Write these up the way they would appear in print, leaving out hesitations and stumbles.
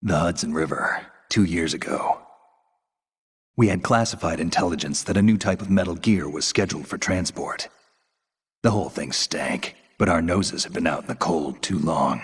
The Hudson River, 2 years ago. We had classified intelligence that a new type of metal gear was scheduled for transport. The whole thing stank, but our noses had been out in the cold too long.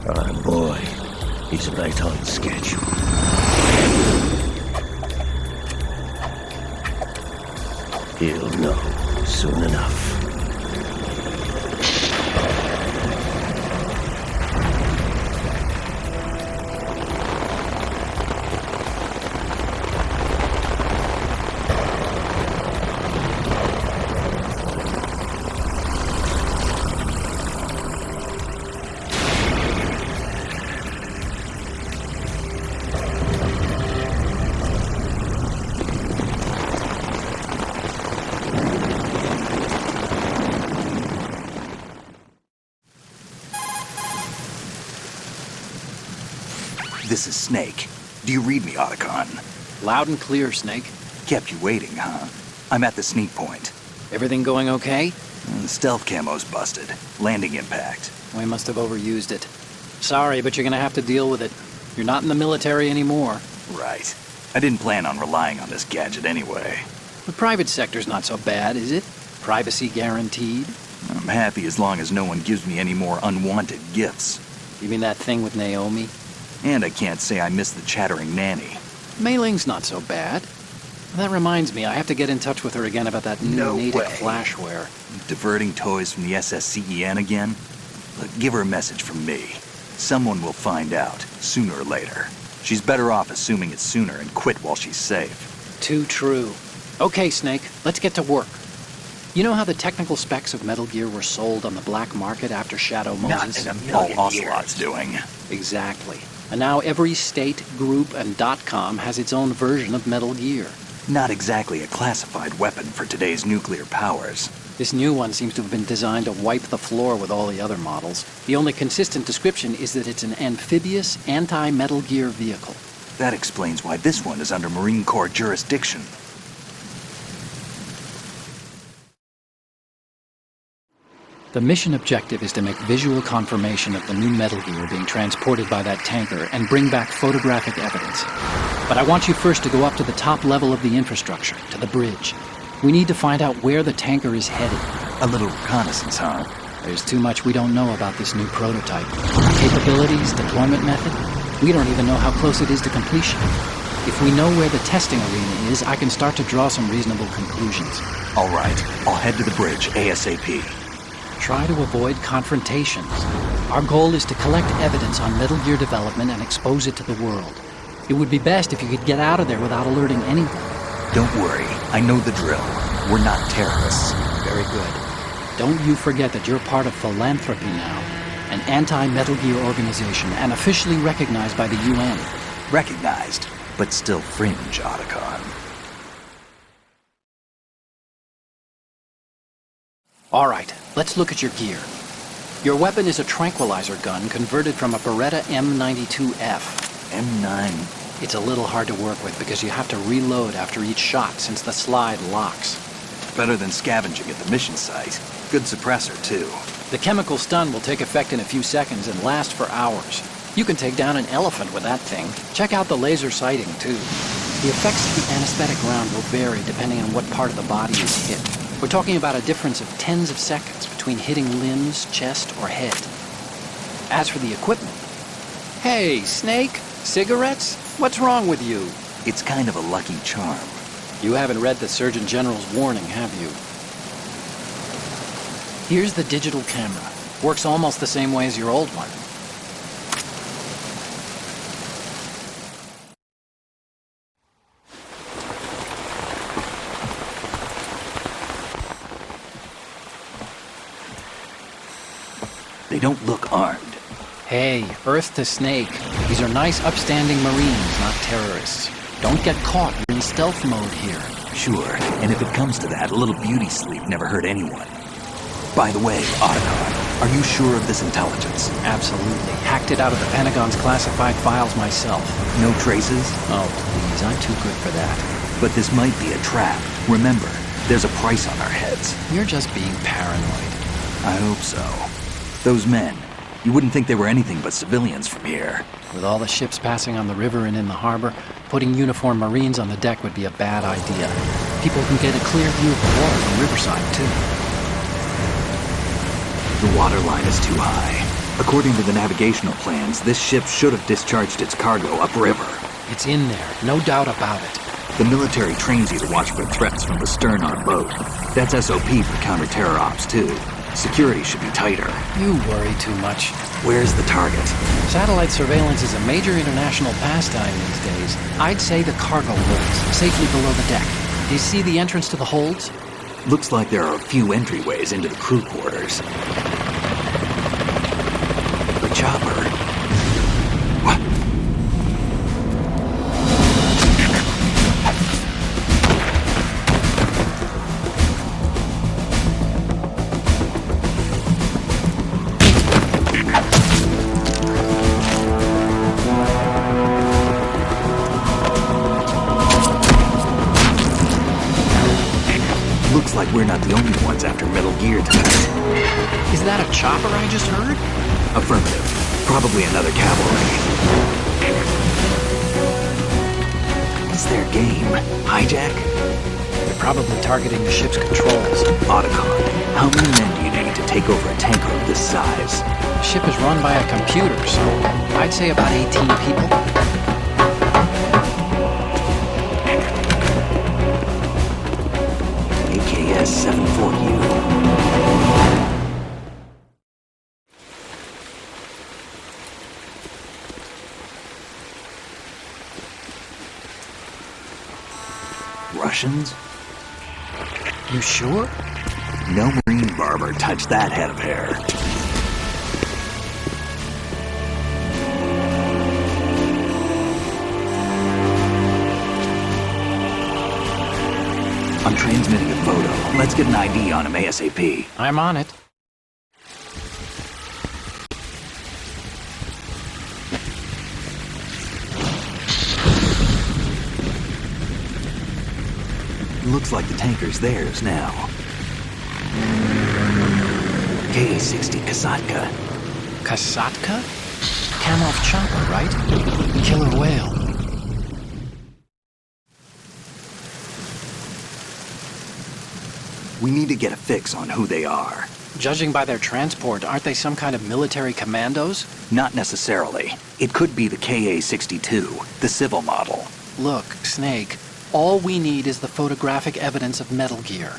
Oh boy, he's right on schedule. He'll know soon enough. This is Snake. Do you read me, Otacon? Loud and clear, Snake. Kept you waiting, huh? I'm at the sneak point. Everything going okay? The stealth camo's busted. Landing impact. We must have overused it. Sorry, but you're gonna have to deal with it. You're not in the military anymore. Right. I didn't plan on relying on this gadget anyway. The private sector's not so bad, is it? Privacy guaranteed? I'm happy as long as no one gives me any more unwanted gifts. You mean that thing with Naomi? And I can't say I miss the chattering nanny. Mei Ling's not so bad. That reminds me, I have to get in touch with her again about that new No Natick way. flashware. Diverting toys from the SSCEN again? Look, give her a message from me. Someone will find out, sooner or later. She's better off assuming it sooner and quit while she's safe. Too true. Okay, Snake, let's get to work. You know how the technical specs of Metal Gear were sold on the black market after Shadow Moses? Not in a million Ocelot's doing. Exactly. And now every state, group, and .com has its own version of Metal Gear. Not exactly a classified weapon for today's nuclear powers. This new one seems to have been designed to wipe the floor with all the other models. The only consistent description is that it's an amphibious, anti-Metal Gear vehicle. That explains why this one is under Marine Corps jurisdiction. The mission objective is to make visual confirmation of the new Metal Gear being transported by that tanker and bring back photographic evidence. But I want you first to go up to the top level of the infrastructure, to the bridge. We need to find out where the tanker is headed. A little reconnaissance, huh? There's too much we don't know about this new prototype. Capabilities, deployment method. We don't even know how close it is to completion. If we know where the testing arena is, I can start to draw some reasonable conclusions. All right, I'll head to the bridge ASAP. Try to avoid confrontations. Our goal is to collect evidence on Metal Gear development and expose it to the world. It would be best if you could get out of there without alerting anyone. Don't worry, I know the drill. We're not terrorists. Very good. Don't you forget that you're part of Philanthropy now, an anti-Metal Gear organization and officially recognized by the UN. Recognized, but still fringe, Otacon. All right, let's look at your gear. Your weapon is a tranquilizer gun converted from a Beretta M92F. M9. It's a little hard to work with because you have to reload after each shot since the slide locks. Better than scavenging at the mission site. Good suppressor, too. The chemical stun will take effect in a few seconds and last for hours. You can take down an elephant with that thing. Check out the laser sighting, too. The effects of the anesthetic round will vary depending on what part of the body is hit. We're talking about a difference of tens of seconds between hitting limbs, chest, or head. As for the equipment... Hey, Snake? Cigarettes? What's wrong with you? It's kind of a lucky charm. You haven't read the Surgeon General's warning, have you? Here's the digital camera. Works almost the same way as your old one. They don't look armed. Hey, Earth to Snake. These are nice, upstanding Marines, not terrorists. Don't get caught. You're in stealth mode here. Sure, and if it comes to that, a little beauty sleep never hurt anyone. By the way, Otacon, are you sure of this intelligence? Absolutely. Hacked it out of the Pentagon's classified files myself. No traces? Oh, please, I'm too good for that. But this might be a trap. Remember, there's a price on our heads. You're just being paranoid. I hope so. Those men, you wouldn't think they were anything but civilians from here. With all the ships passing on the river and in the harbor, putting uniformed Marines on the deck would be a bad idea. People can get a clear view of the water from Riverside, too. The water line is too high. According to the navigational plans, this ship should have discharged its cargo upriver. It's in there, no doubt about it. The military trains you to watch for threats from the stern on boat. That's SOP for counter-terror ops, too. Security should be tighter. You worry too much. Where's the target? Satellite surveillance is a major international pastime these days. I'd say the cargo holds, safely below the deck. Do you see the entrance to the holds? Looks like there are a few entryways into the crew quarters. The chopper. What? Looks like we're not the only ones after Metal Gear tonight. Is that a chopper I just heard? Affirmative. Probably another cavalry. What's their game? Hijack? They're probably targeting the ship's controls. Otacon, how many men do you need to take over a tanker of this size? The ship is run by a computer, so I'd say about 18 people. AKS 74U. Russians? You sure? No marine barber touched that head of hair. I'm transmitting a photo. Let's get an ID on him ASAP. I'm on it. Looks like the tanker's theirs now. KA-60 Kasatka. Kasatka? Kamov chopper, right? Killer whale. We need to get a fix on who they are. Judging by their transport, aren't they some kind of military commandos? Not necessarily. It could be the KA-62, the civil model. Look, Snake, all we need is the photographic evidence of Metal Gear.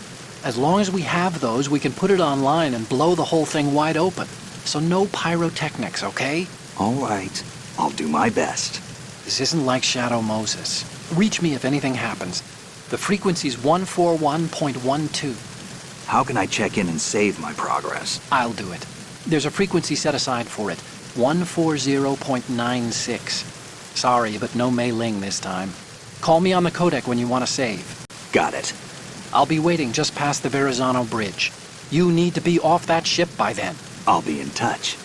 As long as we have those, we can put it online and blow the whole thing wide open. So no pyrotechnics, okay? All right. I'll do my best. This isn't like Shadow Moses. Reach me if anything happens. The frequency's 141.12. How can I check in and save my progress? I'll do it. There's a frequency set aside for it. 140.96. Sorry, but no Mei Ling this time. Call me on the codec when you want to save. Got it. I'll be waiting just past the Verrazano Bridge. You need to be off that ship by then. I'll be in touch.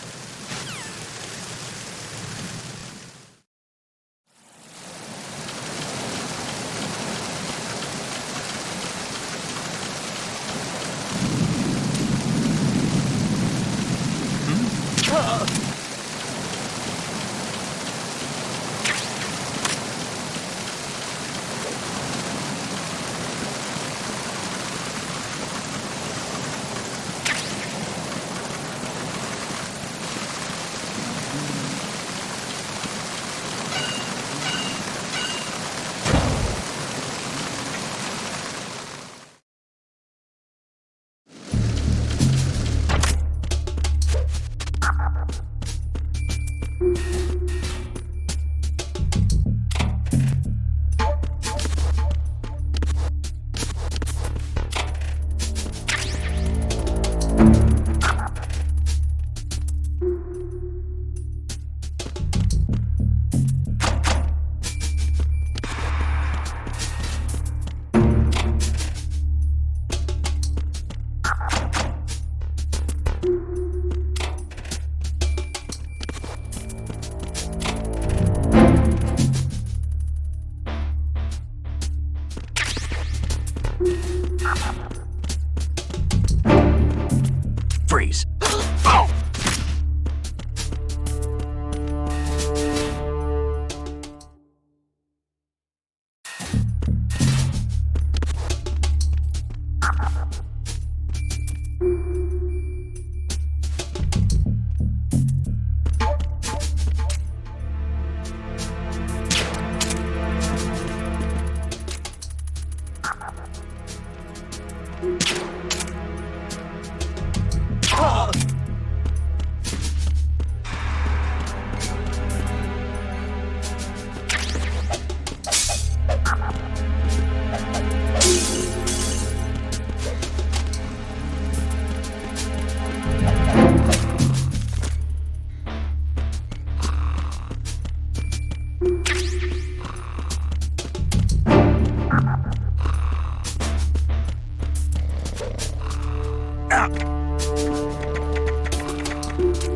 Freeze.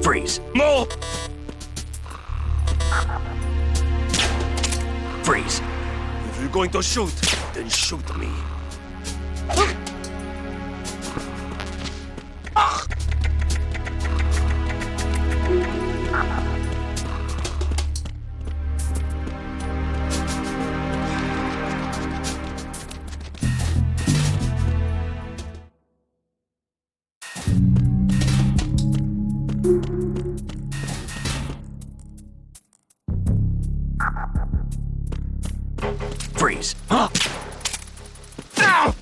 Freeze. No! Freeze. If you're going to shoot, then shoot me. Freeze. Huh? Ow!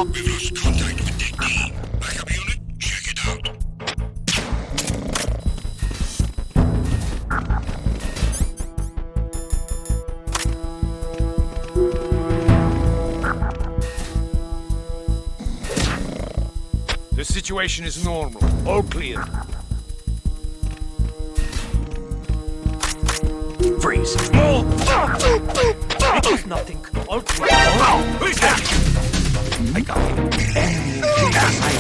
We've lost contact with Deck D. Backup unit, check it out. The situation is normal. All clear. Freeze. It is nothing. All clear. Who's that? I got you. Enemy increased sight.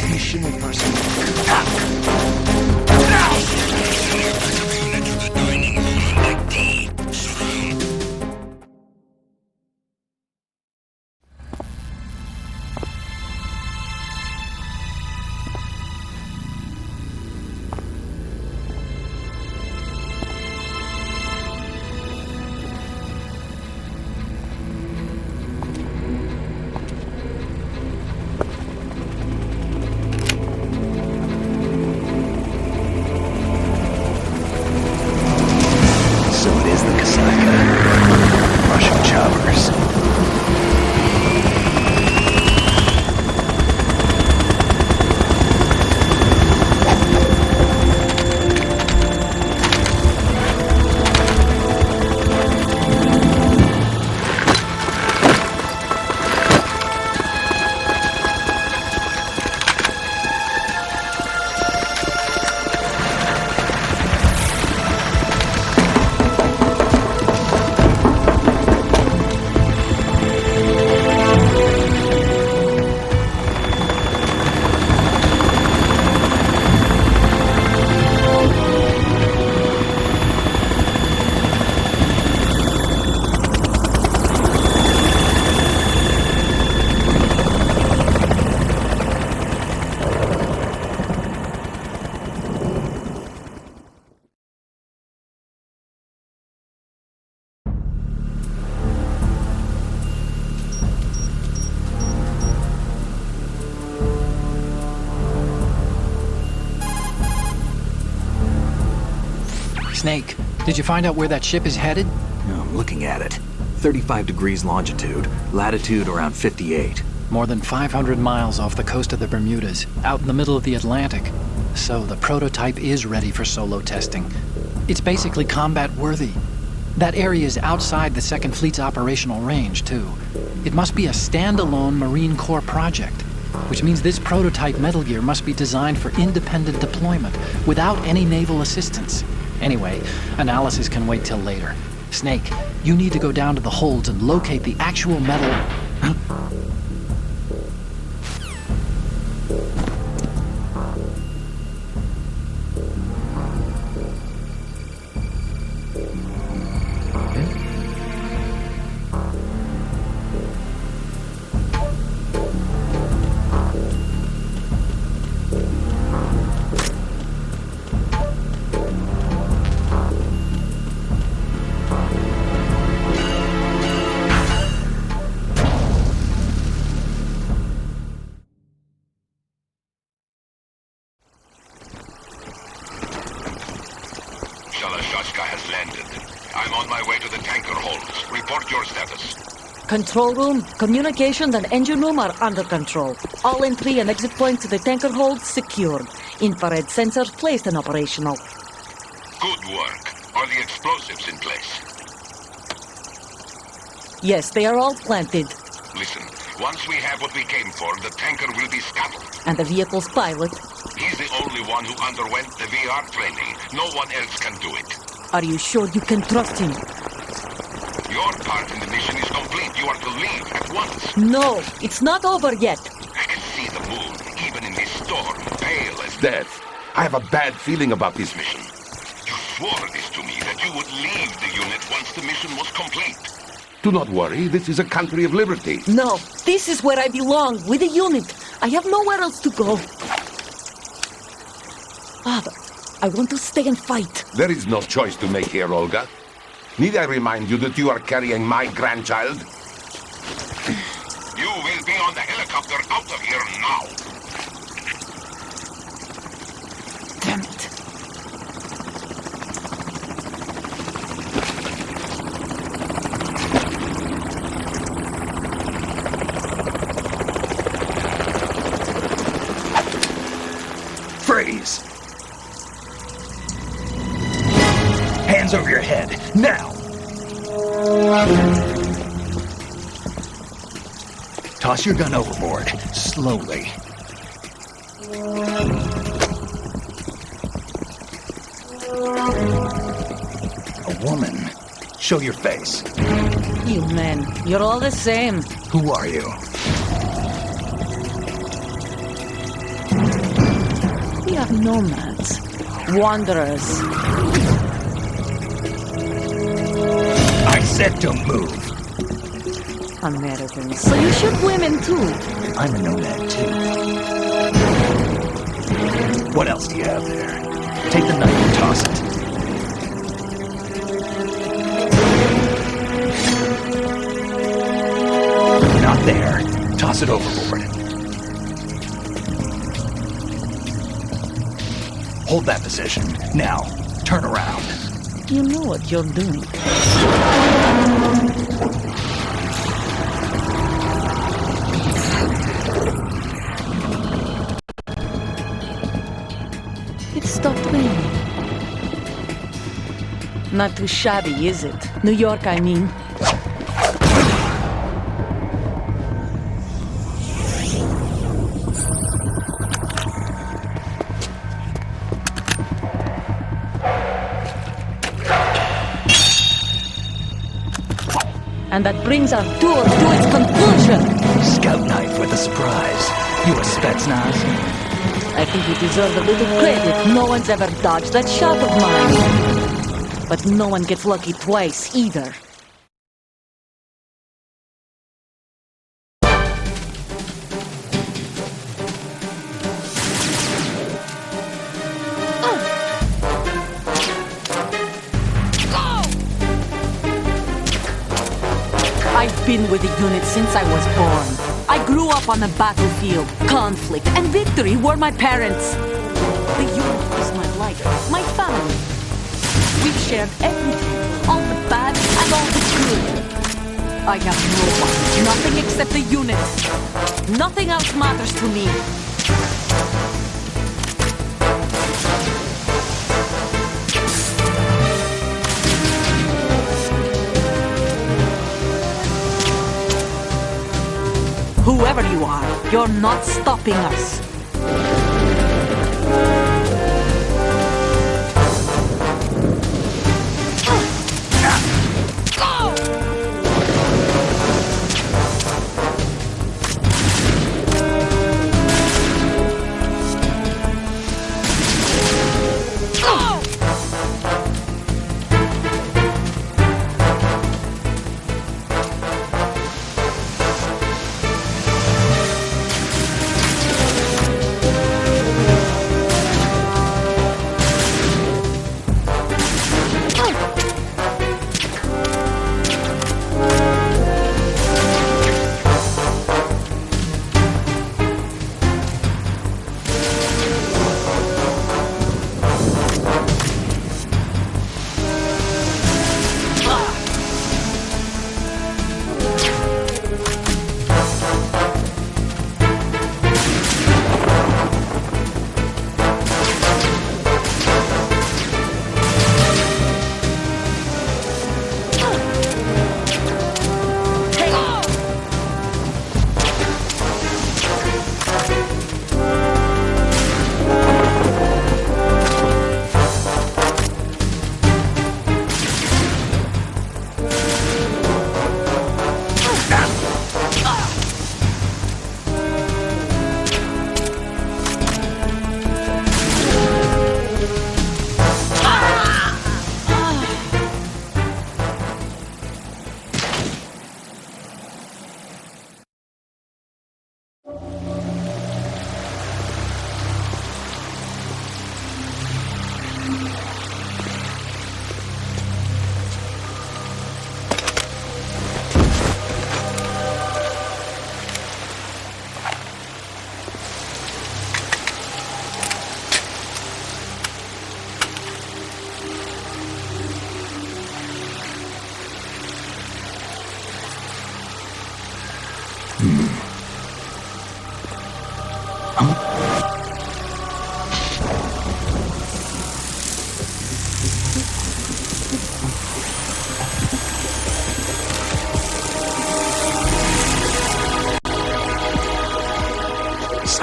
Mission personnel. Backup unit to the dining hall on Deck D. Surround. So it is the Kasaka. Russian choppers. Snake, did you find out where that ship is headed? I'm looking at it. 35 degrees longitude, latitude around 58. More than 500 miles off the coast of the Bermudas, out in the middle of the Atlantic. So the prototype is ready for solo testing. It's basically combat worthy. That area is outside the Second Fleet's operational range, too. It must be a standalone Marine Corps project, which means this prototype Metal Gear must be designed for independent deployment, without any naval assistance. Anyway, analysis can wait till later. Snake, you need to go down to the holds and locate the actual metal... Shalashaska has landed. I'm on my way to the tanker holds. Report your status. Control room, communications and engine room are under control. All entry and exit points to the tanker hold secured. Infrared sensors placed and operational. Good work. Are the explosives in place? Yes, they are all planted. Listen, once we have what we came for, the tanker will be scuttled. And the vehicle's pilot. He's the only one who underwent the VR training. No one else can do it. Are you sure you can trust him? Your part in the mission is complete. You are to leave at once. No, it's not over yet. I can see the moon, even in this storm, pale as death. I have a bad feeling about this mission. You swore this to me, that you would leave the unit once the mission was complete. Do not worry, this is a country of liberty. No, this is where I belong, with the unit. I have nowhere else to go. Father, I want to stay and fight. There is no choice to make here, Olga. Need I remind you that you are carrying my grandchild? You will be on the helicopter out of here now. Damn it. Now! Toss your gun overboard, slowly. A woman. Show your face. You men, you're all the same. Who are you? We are nomads. Wanderers. I said don't move. Americans. So you shoot women too. I'm a nomad too. What else do you have there? Take the knife and toss it. Not there. Toss it overboard. Hold that position. Now, turn around. You know what you're doing. It stopped raining. Not too shabby, is it? New York, I mean. And that brings our tour to its conclusion. Scout knife with a surprise. You a Spetsnaz? I think you deserve a little credit. No one's ever dodged that shot of mine. But no one gets lucky twice, either. I've been with the unit since I was born. I grew up on the battlefield. Conflict and victory were my parents. The unit is my life, my family. We've shared everything, all the bad and all the good. I have no one, nothing except the unit. Nothing else matters to me. Whoever you are, you're not stopping us.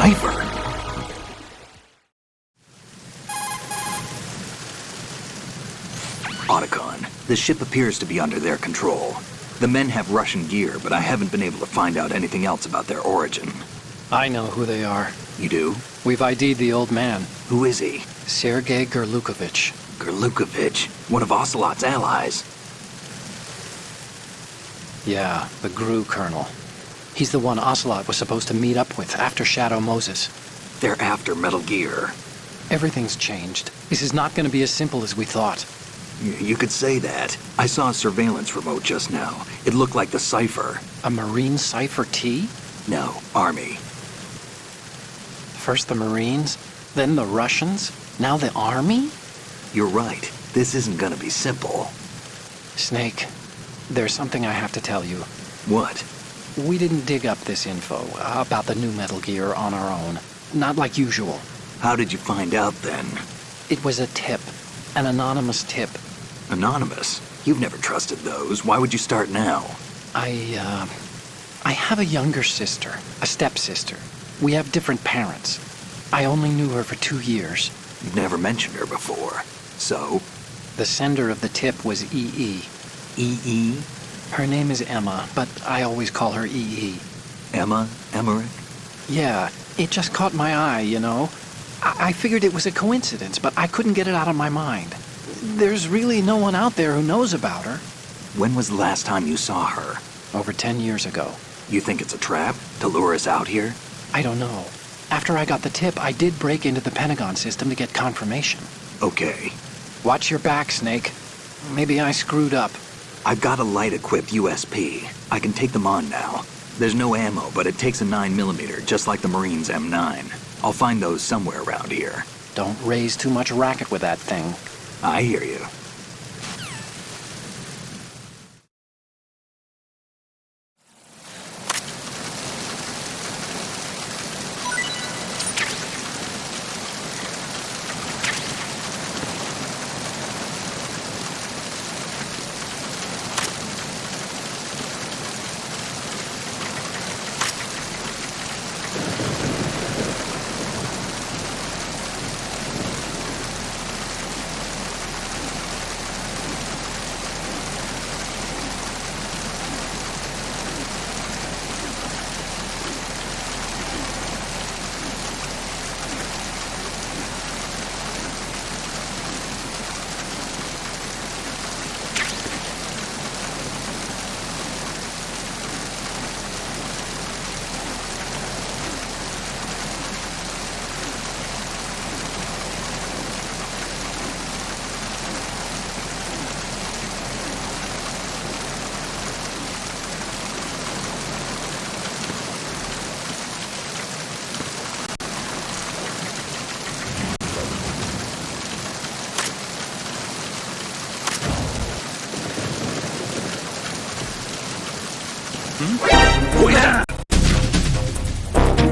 cipher. Otacon, the ship appears to be under their control. The men have Russian gear, but I haven't been able to find out anything else about their origin. I know who they are. You do? We've ID'd the old man, Who is he? Sergei Gerlukovich. Gerlukovich, one of Ocelot's allies. Yeah, the GRU colonel. He's the one Ocelot was supposed to meet up with after Shadow Moses. They're after Metal Gear. Everything's changed. This is not going to be as simple as we thought. You could say that. I saw a surveillance remote just now. It looked like the cipher. A Marine Cipher T? No, Army. First the Marines, then the Russians, now the Army? You're right. This isn't gonna be simple. Snake, there's something I have to tell you. What? We didn't dig up this info about the new Metal Gear on our own. Not like usual. How did you find out then? It was a tip. An anonymous tip. Anonymous? You've never trusted those. Why would you start now? I have a younger sister, a stepsister. We have different parents. I only knew her for 2 years. You've never mentioned her before. So? The sender of the tip was EE. EE? Her name is Emma, but I always call her EE. Emma? Emmerich? Yeah, it just caught my eye, you know? I figured it was a coincidence, but I couldn't get it out of my mind. There's really no one out there who knows about her. When was the last time you saw her? Over 10 years ago. You think it's a trap? To lure us out here? I don't know. After I got the tip, I did break into the Pentagon system to get confirmation. Okay. Watch your back, Snake. Maybe I screwed up. I've got a light-equipped USP. I can take them on now. There's no ammo, but it takes a 9mm, just like the Marines' M9. I'll find those somewhere around here. Don't raise too much racket with that thing. I hear you.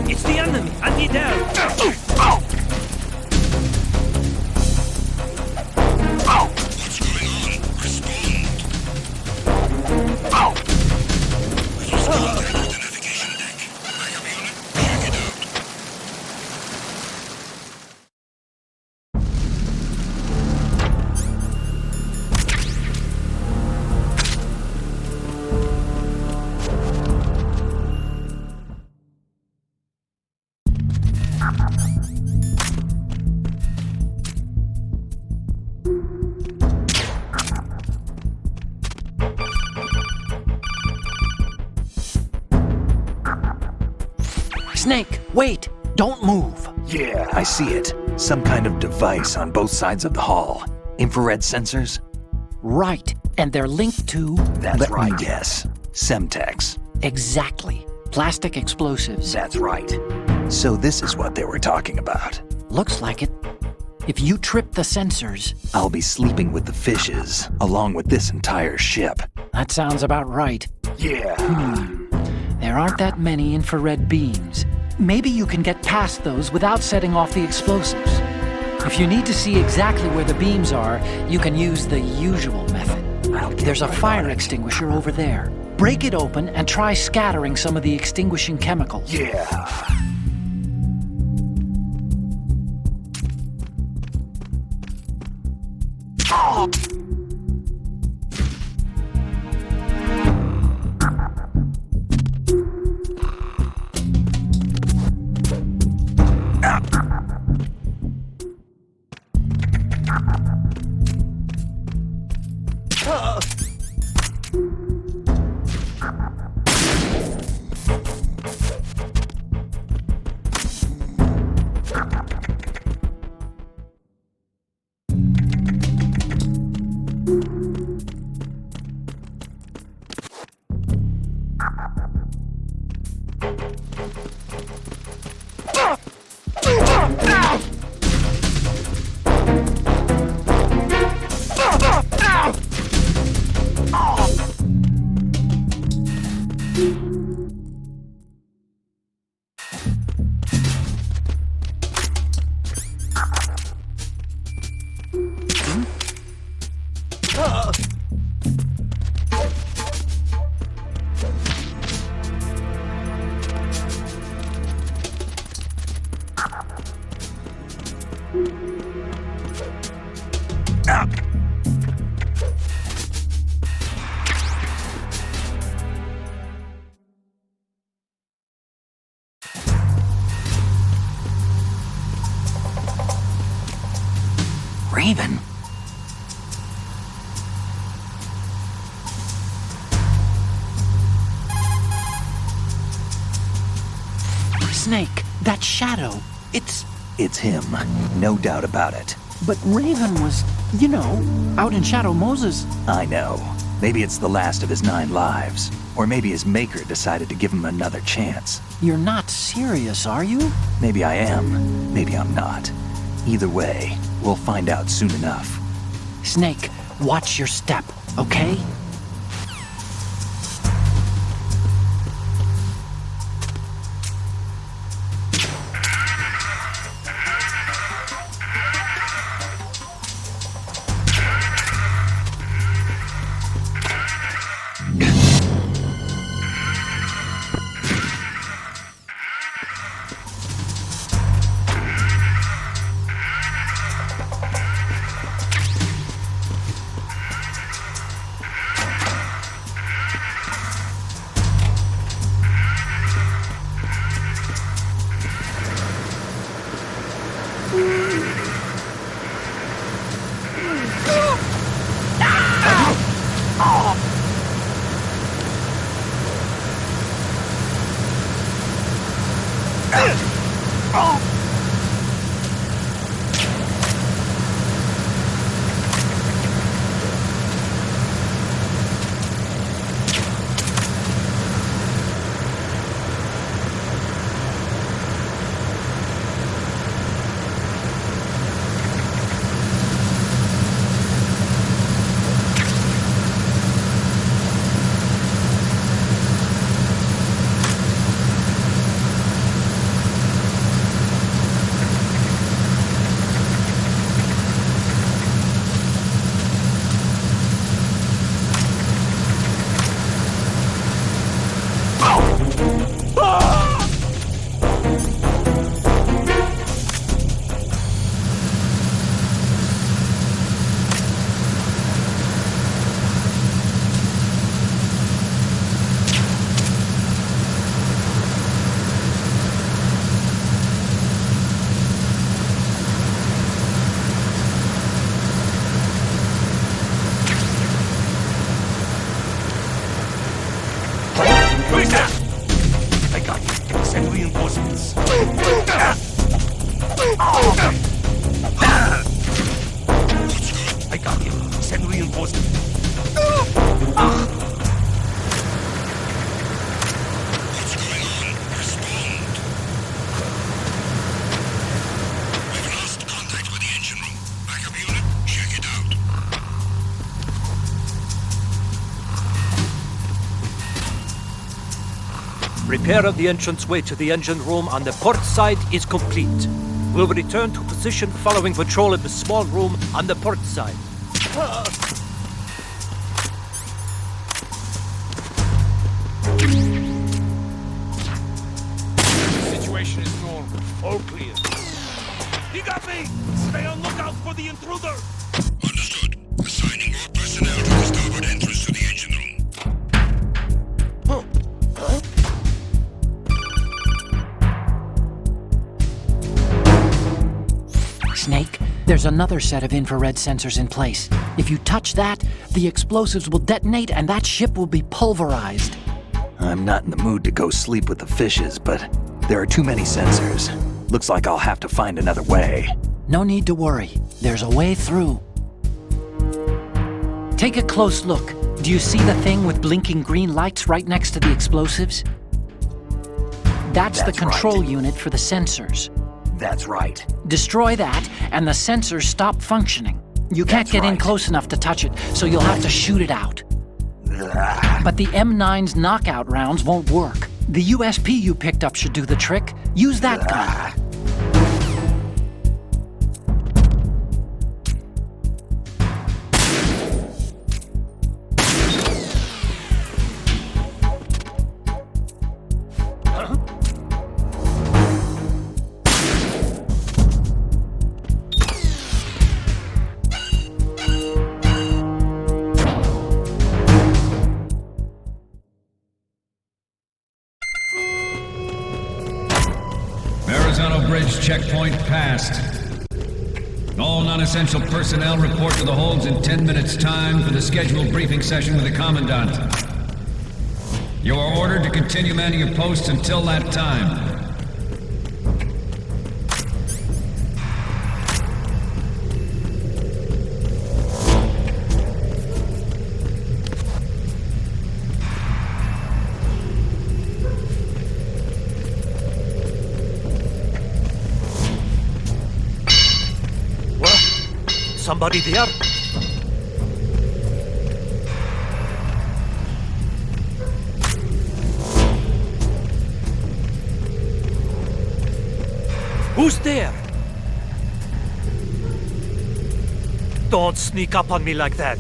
It's the enemy! I need help! What's going on? Respond. Are you still there at the navigation deck? Backup unit, bearing it out. Snake, wait! Don't move! Yeah, I see it. Some kind of device on both sides of the hall. Infrared sensors? Right, and they're linked to... Let me guess. Semtex. Exactly. Plastic explosives. That's right. So this is what they were talking about. Looks like it. If you trip the sensors... I'll be sleeping with the fishes, along with this entire ship. That sounds about right. Yeah. There aren't that many infrared beams. Maybe you can get past those without setting off the explosives. If you need to see exactly where the beams are, you can use the usual method. There's a fire extinguisher over there. Break it open and try scattering some of the extinguishing chemicals. Yeah. Raven. Snake, that shadow, It's him, no doubt about it. But Raven was, out in Shadow Moses. I know. Maybe it's the last of his 9 lives. Or maybe his maker decided to give him another chance. You're not serious, are you? Maybe I am, maybe I'm not. Either way, we'll find out soon enough. Snake, watch your step, okay? Who's that? I got you. Send reinforcements. I got you. Send reinforcements. What's going on? Respond. We've lost contact with the engine room. Backup unit, check it out. Repair of the entranceway to the engine room on the port side is complete. We'll return to position following patrol of the small room on the port side. The situation is normal. All clear. He got me! Stay on lookout for the intruder! Understood. Assigning more personnel to the starboard entrance to the engine room. Snake, there's another set of infrared sensors in place. If you touch that, the explosives will detonate and that ship will be pulverized. I'm not in the mood to go sleep with the fishes, but there are too many sensors. Looks like I'll have to find another way. No need to worry. There's a way through. Take a close look. Do you see the thing with blinking green lights right next to the explosives? That's the control unit for the sensors. That's right. Destroy that, and the sensors stop functioning. You can't get in close enough to touch it, so you'll have to shoot it out. But the M9's knockout rounds won't work. The USP you picked up should do the trick. Use that gun. Arizona Bridge checkpoint passed. All non-essential personnel report to the holds in 10 minutes' time for the scheduled briefing session with the Commandant. You are ordered to continue manning your posts until that time. Somebody there? Who's there? Don't sneak up on me like that.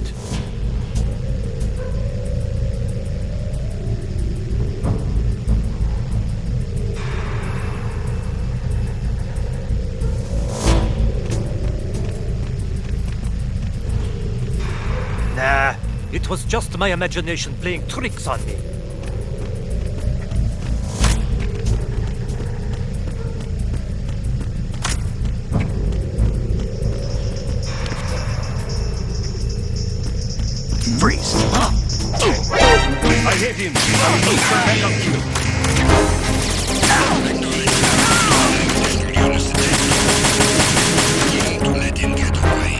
Nah, it was just my imagination playing tricks on me. Freeze! I hit him. I will look for backup. To let him get away.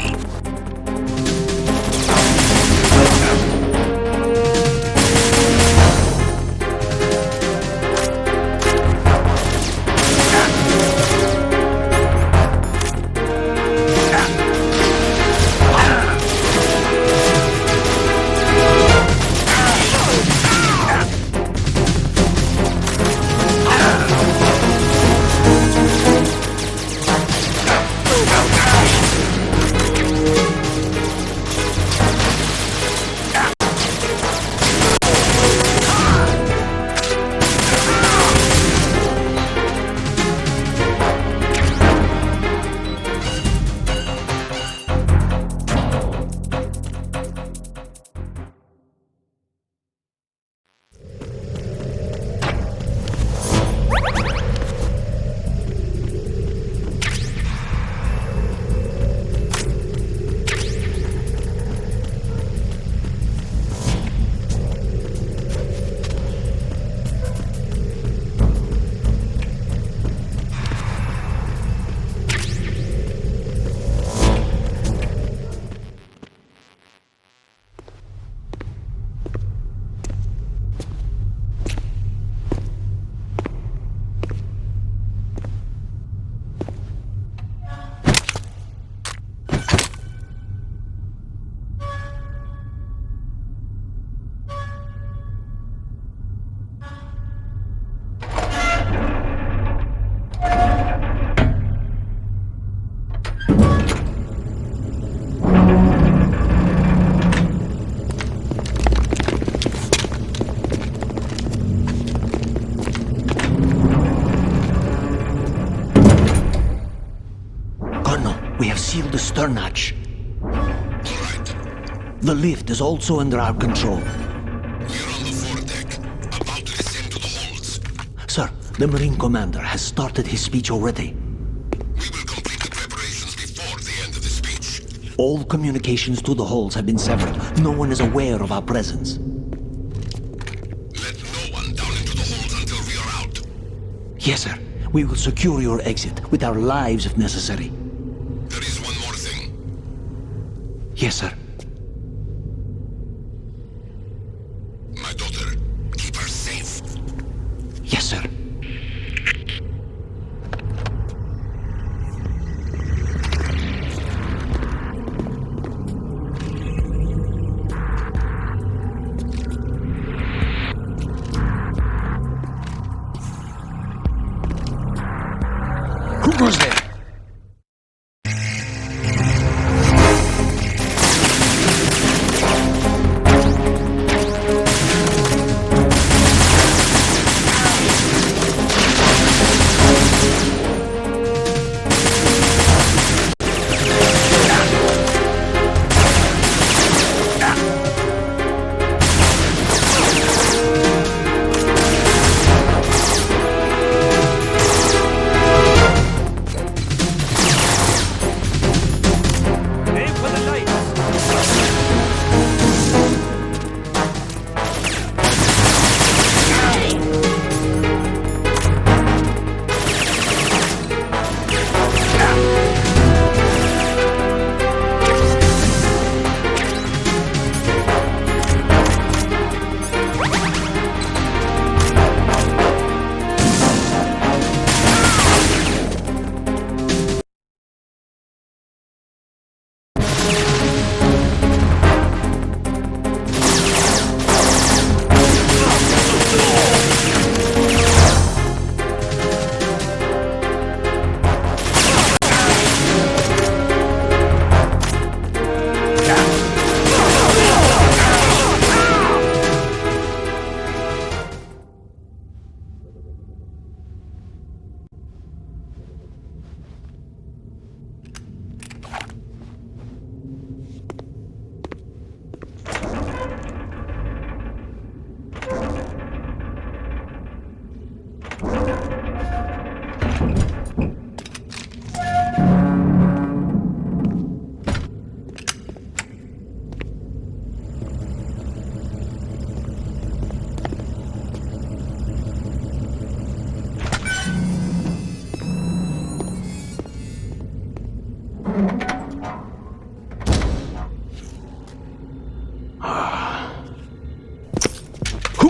We have sealed the stern hatch. All right. The lift is also under our control. We're on the foredeck, about to descend to the holds. Sir, the Marine Commander has started his speech already. We will complete the preparations before the end of the speech. All communications to the holds have been severed. No one is aware of our presence. Let no one down into the holds until we are out. Yes, sir. We will secure your exit with our lives if necessary. There is one more thing. Yes, sir. My daughter, keep her safe. Yes, sir. Who goes there?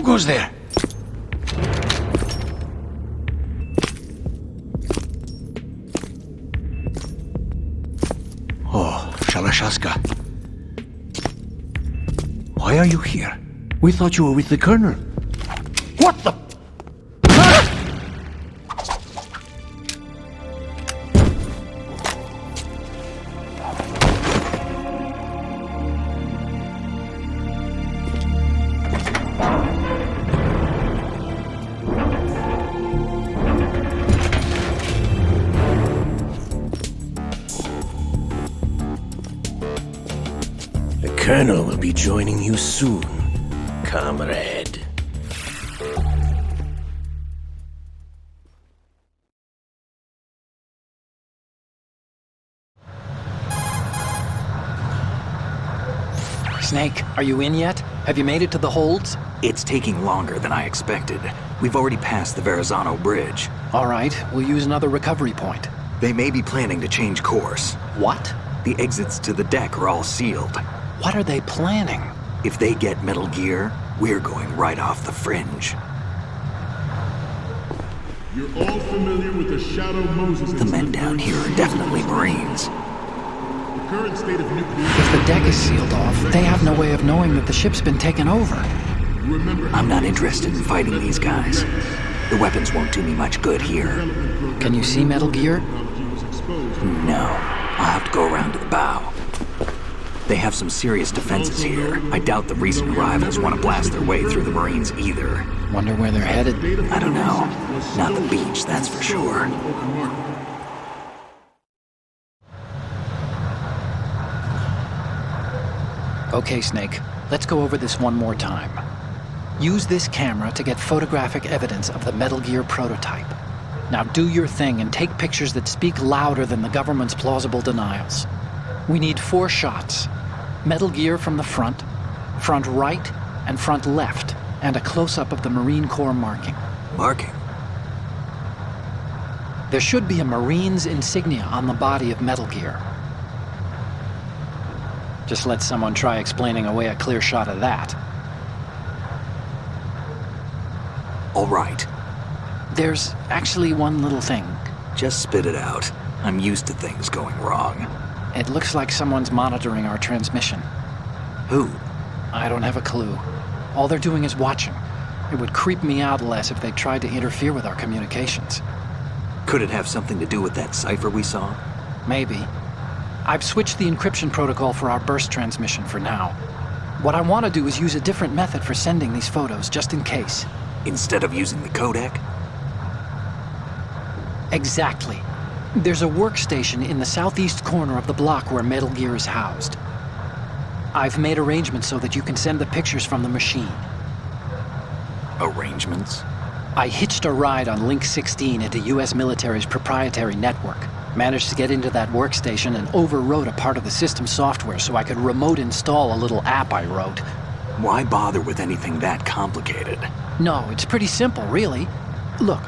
goes there? Oh, Shalashaska. Why are you here? We thought you were with the Colonel. What the? The Colonel will be joining you soon, comrade. Snake, are you in yet? Have you made it to the holds? It's taking longer than I expected. We've already passed the Verrazano Bridge. All right, we'll use another recovery point. They may be planning to change course. What? The exits to the deck are all sealed. What are they planning? If they get Metal Gear, we're going right off the fringe. You're all familiar with the Shadow Moses. The men down here are definitely Marines. The current state of nuclear... If the deck is sealed off, they have no way of knowing that the ship's been taken over. I'm not interested in fighting these guys. The weapons won't do me much good here. Can you see Metal Gear? No. I'll have to go around to the bow. They have some serious defenses here. I doubt the recent arrivals want to blast their way through the Marines either. Wonder where they're headed? I don't know. Not the beach, that's for sure. Okay, Snake. Let's go over this one more time. Use this camera to get photographic evidence of the Metal Gear prototype. Now do your thing and take pictures that speak louder than the government's plausible denials. We need 4 shots. Metal Gear from the front right, and front left, and a close-up of the Marine Corps marking. Marking? There should be a Marine's insignia on the body of Metal Gear. Just let someone try explaining away a clear shot of that. All right. There's actually one little thing. Just spit it out. I'm used to things going wrong. It looks like someone's monitoring our transmission. Who? I don't have a clue. All they're doing is watching. It would creep me out less if they tried to interfere with our communications. Could it have something to do with that cipher we saw? Maybe. I've switched the encryption protocol for our burst transmission for now. What I want to do is use a different method for sending these photos, just in case. Instead of using the codec? Exactly. There's a workstation in the southeast corner of the block where Metal Gear is housed. I've made arrangements so that you can send the pictures from the machine. Arrangements? I hitched a ride on Link 16 into US military's proprietary network. Managed to get into that workstation and overwrote a part of the system software so I could remote install a little app I wrote. Why bother with anything that complicated? No, it's pretty simple, really. Look,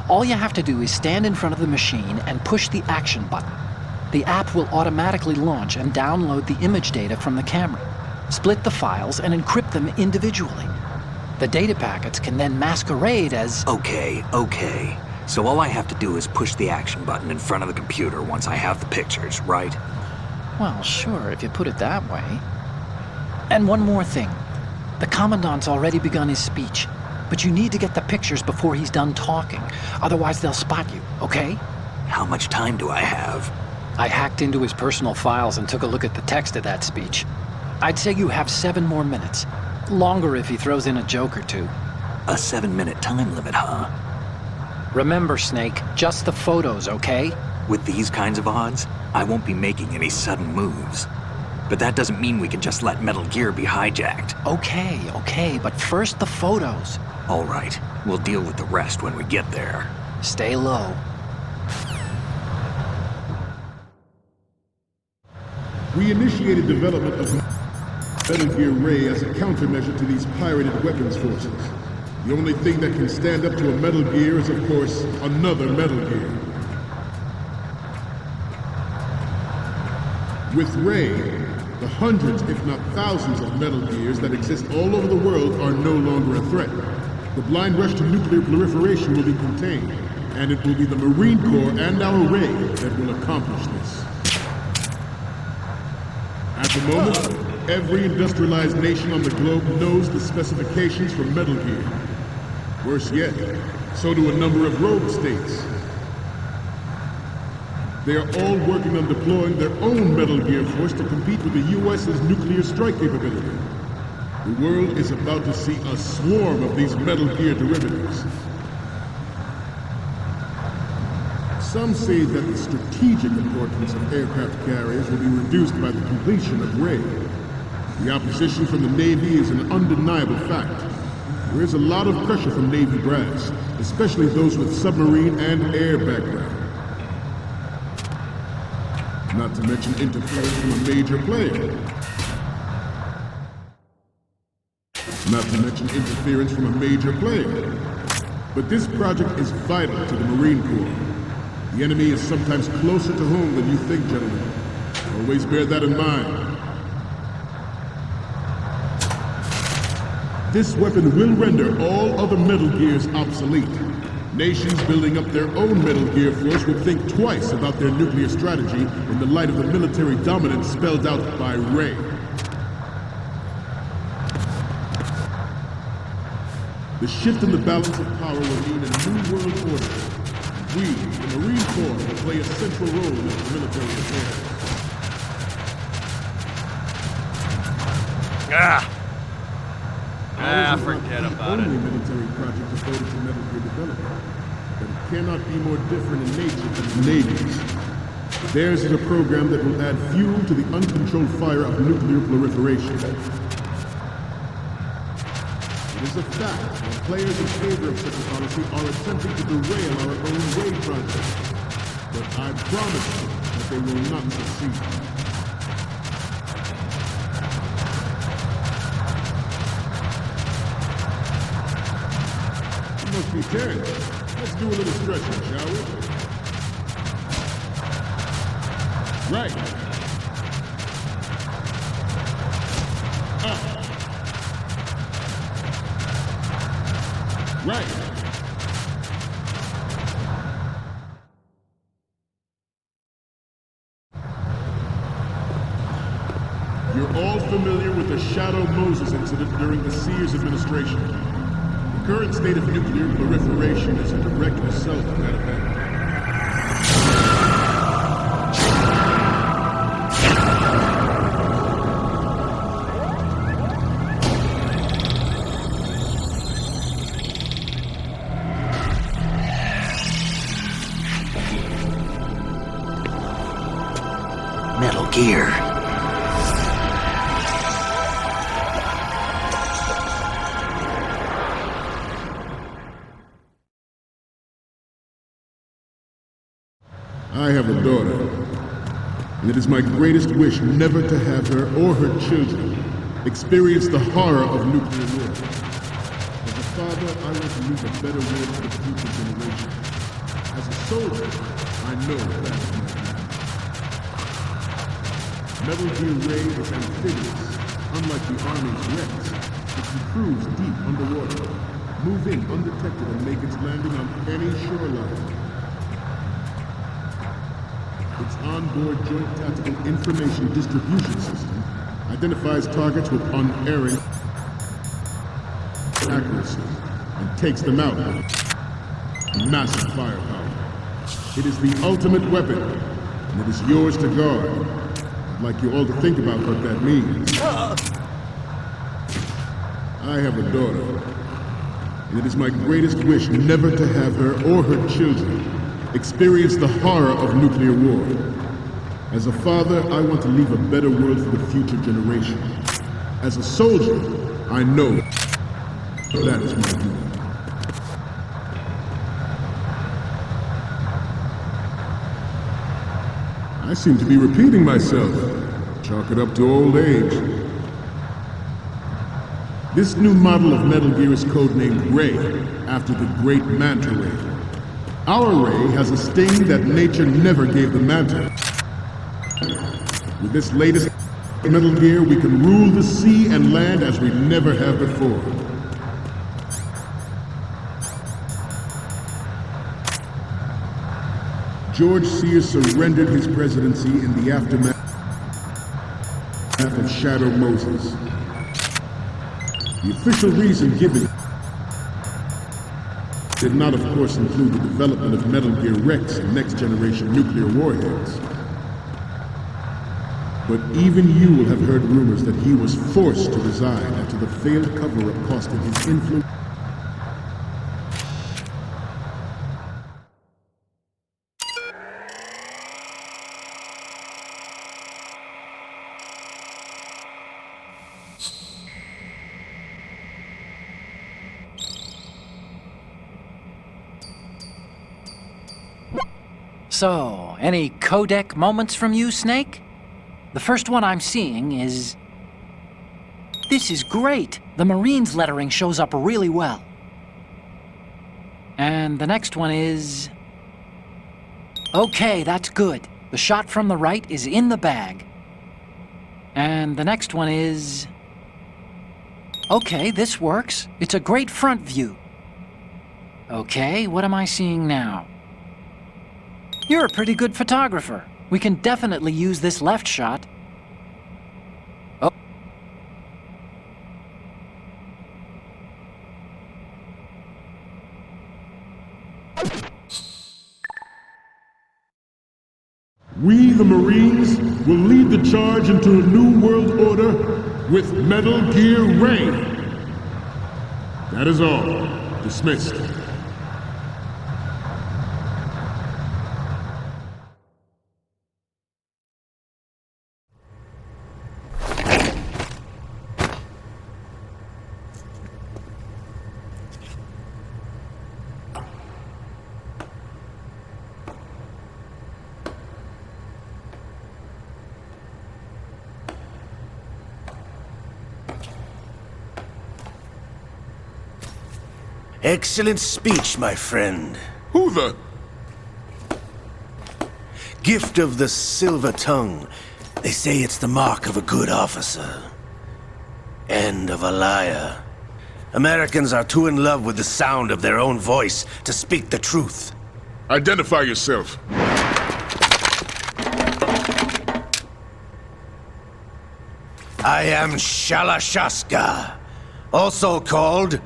all you have to do is stand in front of the machine and push the action button. The app will automatically launch and download the image data from the camera, split the files, and encrypt them individually. The data packets can then masquerade as... Okay. So all I have to do is push the action button in front of the computer once I have the pictures, right? Well, sure, if you put it that way. And one more thing. The Commandant's already begun his speech, but you need to get the pictures before he's done talking. Otherwise, they'll spot you, okay? How much time do I have? I hacked into his personal files and took a look at the text of that speech. I'd say you have 7 more minutes. Longer if he throws in a joke or two. A 7-minute time limit, huh? Remember, Snake, just the photos, okay? With these kinds of odds, I won't be making any sudden moves. But that doesn't mean we can just let Metal Gear be hijacked. Okay, but first the photos. All right, we'll deal with the rest when we get there. Stay low. We initiated development of Metal Gear Ray as a countermeasure to these pirated weapons forces. The only thing that can stand up to a Metal Gear is, of course, another Metal Gear. With Ray, The hundreds, if not thousands, of Metal Gears that exist all over the world are no longer a threat. The blind rush to nuclear proliferation will be contained, and it will be the Marine Corps and our Ray that will accomplish this. At the moment, every industrialized nation on the globe knows the specifications for Metal Gear. Worse yet, so do a number of rogue states. They are all working on deploying their own Metal Gear force to compete with the U.S.'s nuclear strike capability. The world is about to see a swarm of these Metal Gear derivatives. Some say that the strategic importance of aircraft carriers will be reduced by the completion of Ray. The opposition from the Navy is an undeniable fact. There is a lot of pressure from Navy brass, especially those with submarine and air background. Not to mention interference from a major player. But this project is vital to the Marine Corps. The enemy is sometimes closer to home than you think, gentlemen. Always bear that in mind. This weapon will render all other Metal Gears obsolete. Nations building up their own Metal Gear force would think twice about their nuclear strategy in the light of the military dominance spelled out by Ray. The shift in the balance of power will mean a new world order. We, the Marine Corps, will play a central role in its military affairs. Forget about it. Only military project devoted to Metal Gear development, but it cannot be more different in nature than the Navy's. Theirs is a program that will add fuel to the uncontrolled fire of nuclear proliferation. It is a fact that players in favor of such a policy are attempting to derail our own Ray project. But I promise you that they will not succeed. Must be turned. Let's do a little stretching, shall we? Right. Up. Right. You're all familiar with the Shadow Moses incident during the Sears administration. The current state of nuclear proliferation is a direct result of that event. Metal Gear. I have a daughter, and it is my greatest wish never to have her or her children experience the horror of nuclear war. As a father, I want to leave a better world for the future generation. As a soldier, I know that is my duty. Metal Gear Ray is amphibious, unlike the Army's Rex, which can cruise deep underwater, move in undetected and make its landing on any shoreline. Its onboard Joint Tactical Information Distribution System identifies targets with unerring accuracy and takes them out. Massive firepower. It is the ultimate weapon, and it is yours to guard. I'd like you all to think about what that means. I have a daughter, and it is my greatest wish never to have her or her children experience the horror of nuclear war. As a father, I want to leave a better world for the future generation. As a soldier, I know that is my duty. I seem to be repeating myself. Chalk it up to old age. This new model of Metal Gear is codenamed Ray, after the great Manta Ray. Our Ray has a sting that nature never gave the Manta. With this latest Metal Gear, we can rule the sea and land as we never have before. George Sears surrendered his presidency in the aftermath of Shadow Moses. The official reason given did not, of course, include the development of Metal Gear Rex and next-generation nuclear warheads. But even you will have heard rumors that he was forced to resign after the failed cover-up costing his influence. So, any codec moments from you, Snake? The first one I'm seeing is... This is great! The Marines lettering shows up really well. And the next one is... Okay, that's good. The shot from the right is in the bag. And the next one is... Okay, this works. It's a great front view. Okay, what am I seeing now? You're a pretty good photographer. We can definitely use this left shot. Oh. We, the Marines, will lead the charge into a new world order with Metal Gear Ray. That is all. Dismissed. Excellent speech, my friend. Who the... Gift of the silver tongue. They say it's the mark of a good officer. And of a liar. Americans are too in love with the sound of their own voice to speak the truth. Identify yourself. I am Shalashaska, also called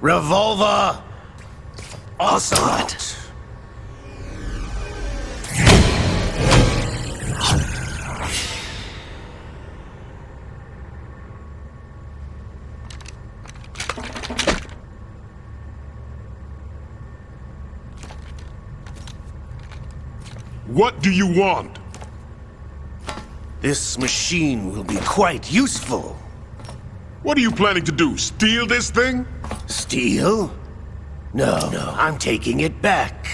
Revolver Ocelot. What do you want? This machine will be quite useful. What are you planning to do? Steal this thing? Steal? No, I'm taking it back.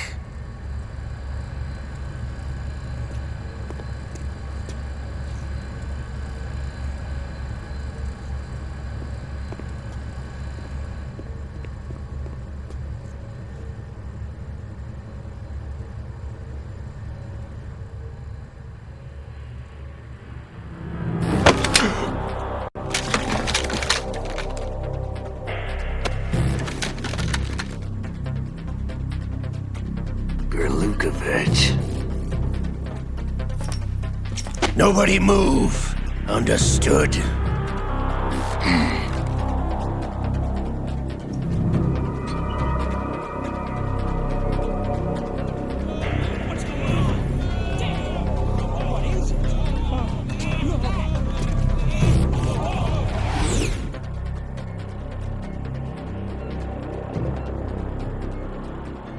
Nobody move. Understood?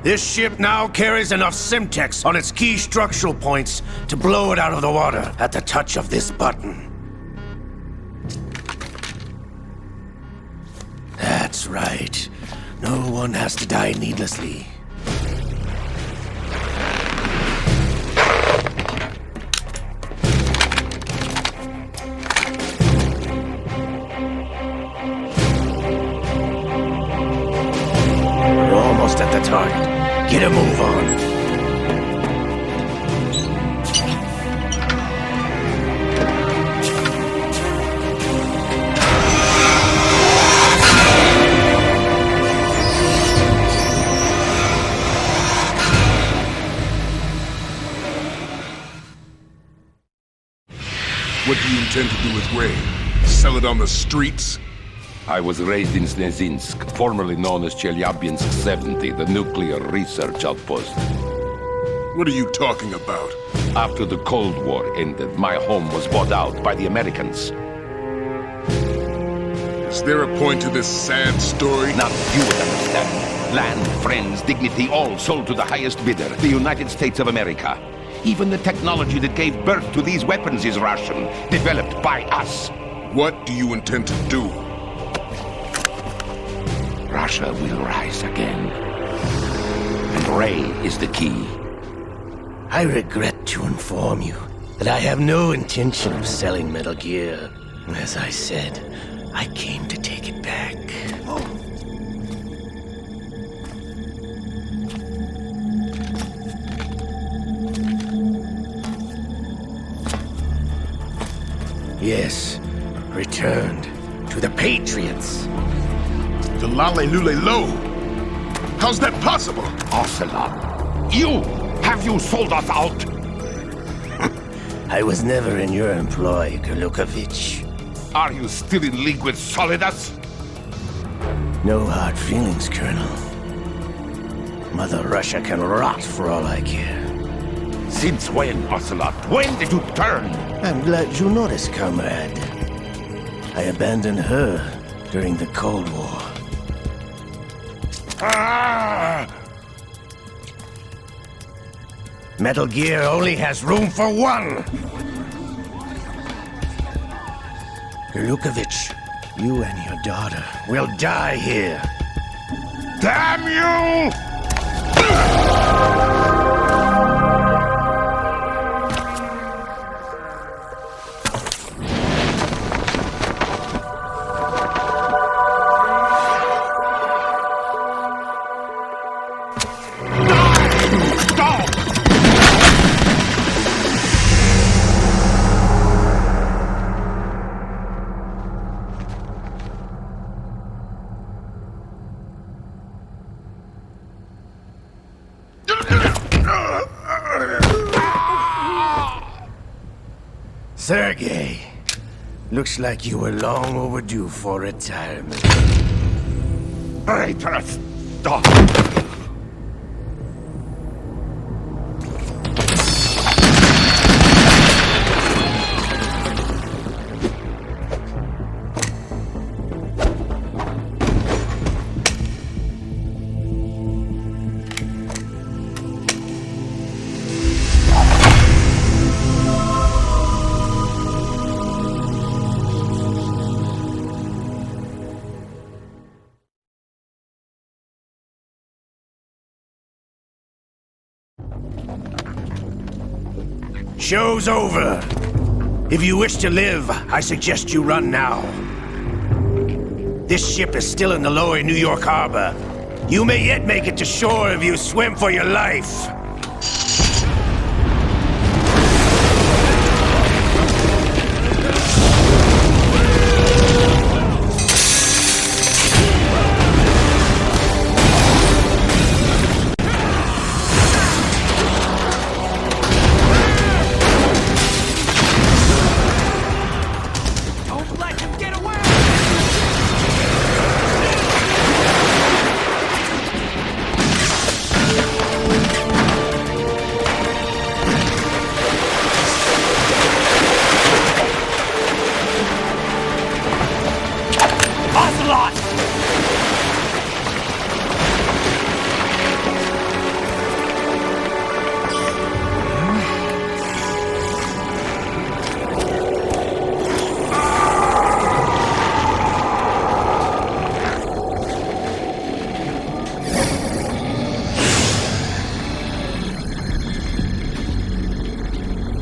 This ship now carries enough Simtex on its key structural points to blow it out of the water at the touch of this button. That's right. No one has to die needlessly. We're almost at the target. Get a move on. intend to do with Ray? Sell it on the streets? I was raised in Snezinsk, formerly known as Chelyabinsk 70, the nuclear research outpost. What are you talking about? After the Cold War ended, my home was bought out by the Americans. Is there a point to this sad story? Now you would understand. Land, friends, dignity, all sold to the highest bidder, the United States of America. Even the technology that gave birth to these weapons is Russian, developed by us. What do you intend to do? Russia will rise again. And Ray is the key. I regret to inform you that I have no intention of selling Metal Gear. As I said, I came to take it back. Yes, returned to the Patriots. The Lale Lule Lo? How's that possible? Ocelot, you! Have you sold us out? I was never in your employ, Kurlukovich. Are you still in league with Solidus? No hard feelings, Colonel. Mother Russia can rot for all I care. Since when, Ocelot? When did you turn? I'm glad you noticed, comrade. I abandoned her during the Cold War. Ah! Metal Gear only has room for one! Kurlukovich, you and your daughter will die here. Damn you! Sergei, looks like you were long overdue for retirement. Traitorous dog! Show's over. If you wish to live, I suggest you run now. This ship is still in the lower New York harbor. You may yet make it to shore if you swim for your life.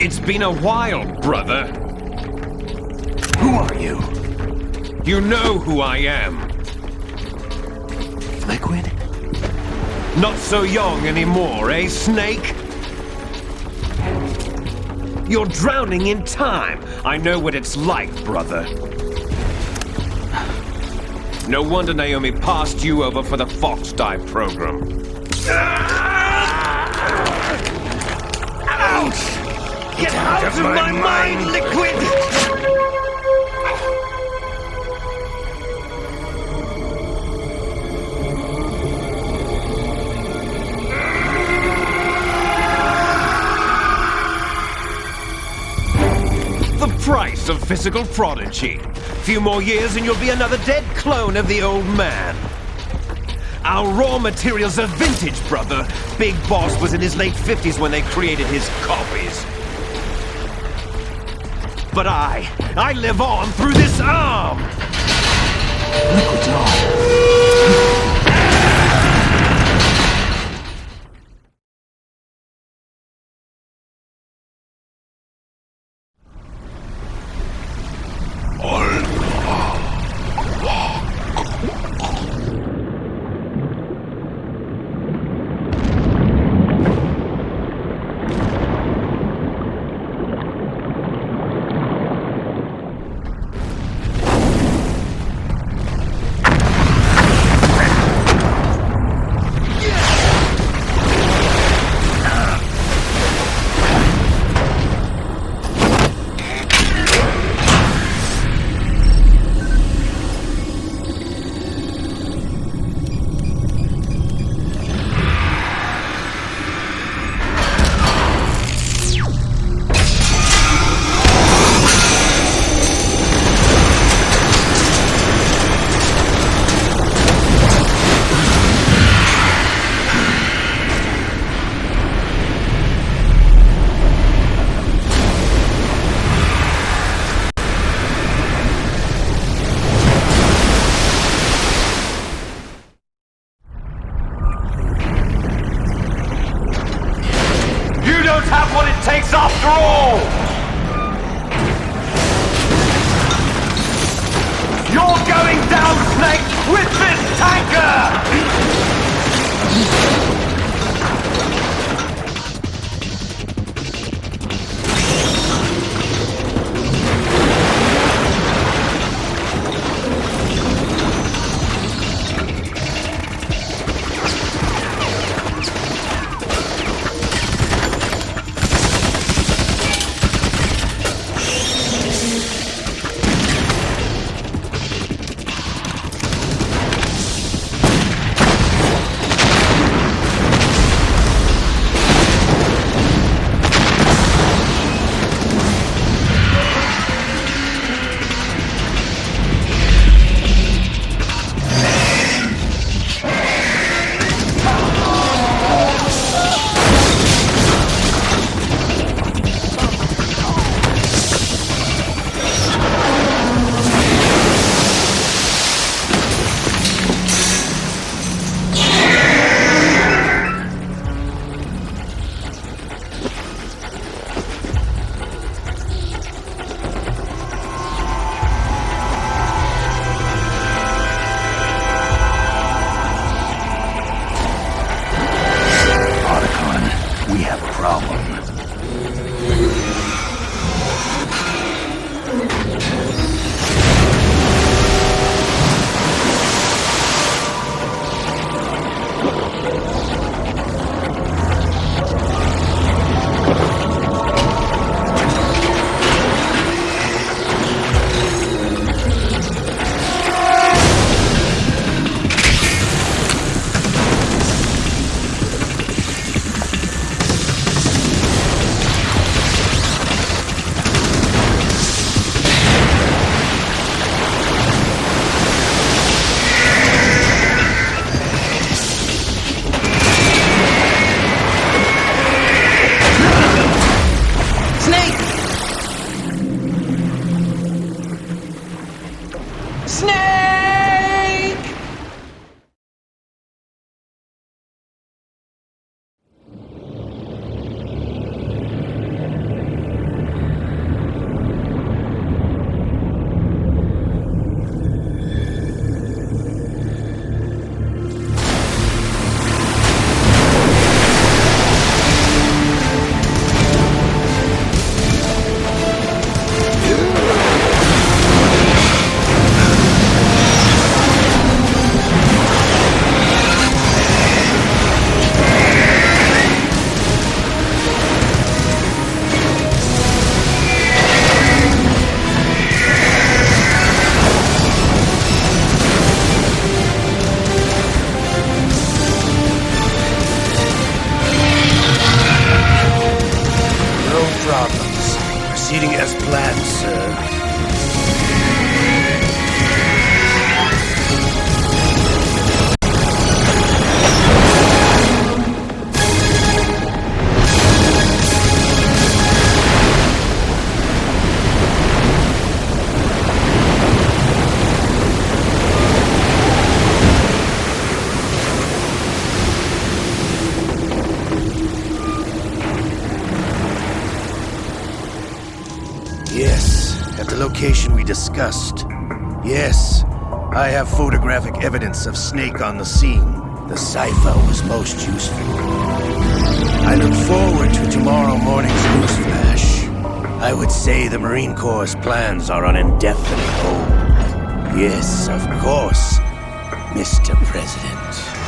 It's been a while, brother. Who are you? You know who I am. Liquid? Not so young anymore, eh, Snake? You're drowning in time. I know what it's like, brother. No wonder Naomi passed you over for the Fox Dive program. Ouch! Get out of my mind, Liquid! a physical prodigy. Few more years and you'll be another dead clone of the old man. Our raw materials are vintage, brother. Big Boss was in his late 50s when they created his copies. But I live on through this arm! Liquid's on. Have what it takes after all! You're going down, Snake, with this tanker! Proceeding as planned, sir. location we discussed. Yes, I have photographic evidence of Snake on the scene. The cipher was most useful. I look forward to tomorrow morning's news flash. I would say the Marine Corps' plans are on indefinite hold. Yes, of course, Mr. President.